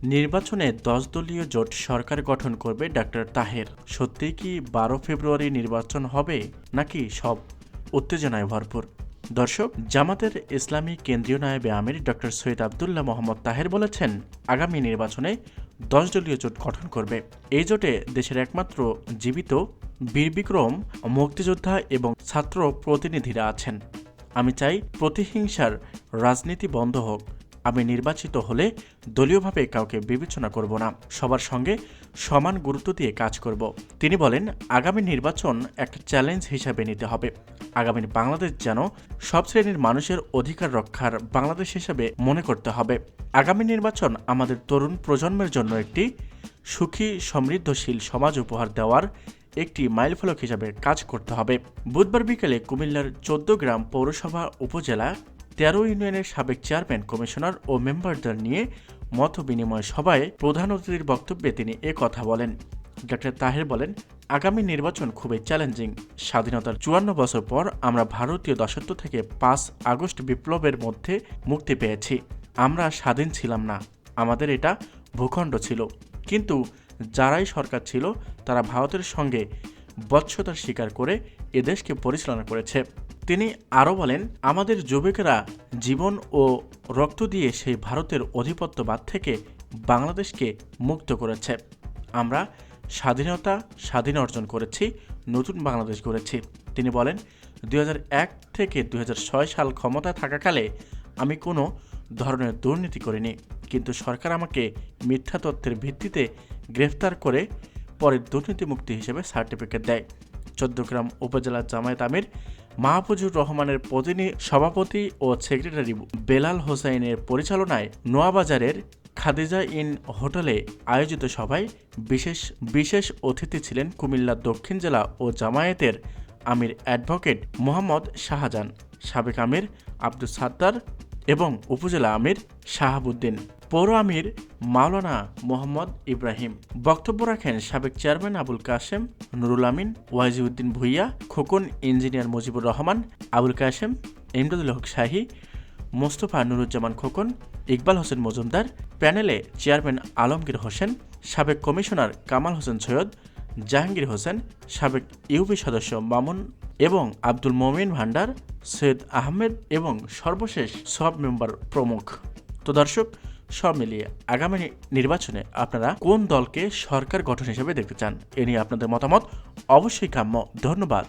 নির্বাচনে 10 দলীয় জোট সরকার গঠন করবে ডাক্তার তাহের। সত্যিই কি 12 ফেব্রুয়ারি নির্বাচন হবে, নাকি সব উত্তেজনায় ভরপুর? দর্শক, জামাতের ইসলামী কেন্দ্রীয় নায়েবে আমির ডক্টর সৈয়দ আবদুল্লাহ মোহাম্মদ তাহের বলেছেন, আগামী নির্বাচনে 10 দলীয় জোট গঠন করবে। এই জোটে দেশের একমাত্র জীবিত বীরবিক্রম মুক্তিযোদ্ধা এবং ছাত্র প্রতিনিধিরা আছেন। আমি চাই প্রতিহিংসার রাজনীতি বন্ধ হোক। আমি নির্বাচিত হলে দলীয়ভাবে কাউকে বিবেচনা করব না, সবার সঙ্গে সমান গুরুত্ব দিয়ে কাজ করব। তিনি বলেন, আগামী নির্বাচন একটা চ্যালেঞ্জ হিসাবে নিতে হবে। আগামী বাংলাদেশ যেন সব শ্রেণীর মানুষের অধিকার রক্ষার বাংলাদেশ হিসাবে মনে করতে হবে। আগামী নির্বাচন আমাদের তরুণ প্রজন্মের জন্য একটি সুখী সমৃদ্ধশীল সমাজ উপহার দেওয়ার একটি মাইলফলক হিসাবে কাজ করতে হবে। বুধবার বিকেলে কুমিল্লার 14 গ্রাম পৌরসভা উপজেলা 13 ইউনিয়নের সাবেক চেয়ারম্যান, কমিশনার ও মেম্বারদের নিয়ে মত বিনিময় সভায় প্রধান অতিথির বক্তব্যে তিনি কথা বলেন। ডক্টর তাহের বলেন, আগামী নির্বাচন খুবই চ্যালেঞ্জিং। স্বাধীনতার 54 বছর পর আমরা ভারতীয় দাসত্ব থেকে 5 আগস্ট বিপ্লবের মধ্যে মুক্তি পেয়েছি। আমরা স্বাধীন ছিলাম না, আমাদের এটা ভূখণ্ড ছিল। কিন্তু যারাই সরকার ছিল তারা ভারতের সঙ্গে বৎসতার স্বীকার করে এদেশকে পরিচালনা করেছে। তিনি আরও বলেন, আমাদের যুবকেরা জীবন ও রক্ত দিয়ে সেই ভারতের আধিপত্যবাদ থেকে বাংলাদেশকে মুক্ত করেছে। আমরা স্বাধীন অর্জন করেছি, নতুন বাংলাদেশ গড়েছি। তিনি বলেন, 2001 থেকে 2006 সাল ক্ষমতায় থাকাকালে আমি কোনো ধরনের দুর্নীতি করিনি, কিন্তু সরকার আমাকে মিথ্যা তথ্যের ভিত্তিতে গ্রেফতার করে পরে দুর্নীতিমুক্তি হিসেবে সার্টিফিকেট দেয়। 14 গ্রাম উপজেলা জামায়াত আমির মাহফুজুর রহমানের সভাপতি ও সেক্রেটারি বেলাল হোসাইনের পরিচালনায় নোয়াবাজারের খাদিজা ইন হোটেলে আয়োজিত সভায় বিশেষ অতিথি ছিলেন কুমিল্লা দক্ষিণ জেলা ও জামায়াতের আমির অ্যাডভোকেট মোহাম্মদ শাহজাহান, সাবেক আমির আব্দুস সাত্তার এবং উপজেলা আমির শাহাবুদ্দিন, পৌর আমির মাওলানা মোহাম্মদ ইব্রাহিম। বক্তব্য রাখেন সাবেক চেয়ারম্যান আবুল কাশেম, নুরুল আমিন, ওয়াজিউদ্দিন ভুইয়া, খোকন, ইঞ্জিনিয়ার মুজিবুর রহমান, আবুল কাশেম, ইমদাদুল হক শাহী, মোস্তফা নুরুজ্জামান খোকন, ইকবাল হোসেন মজুমদার। প্যানেলে চেয়ারম্যান আলমগীর হোসেন, সাবেক কমিশনার কামাল হোসেন সৈয়দ, জাহাঙ্গীর হোসেন, সাবেক ইউপি সদস্য মামুন এবং আব্দুল মমিন ভান্ডার, সৈয়দ আহমেদ এবং সর্বশেষ সব মেম্বার প্রমুখ। তো দর্শক, সব মিলিয়ে আগামী নির্বাচনে আপনারা কোন দলকে সরকার গঠন হিসেবে দেখতে চান, এ নিয়ে আপনাদের মতামত অবশ্যই কাম্য। ধন্যবাদ।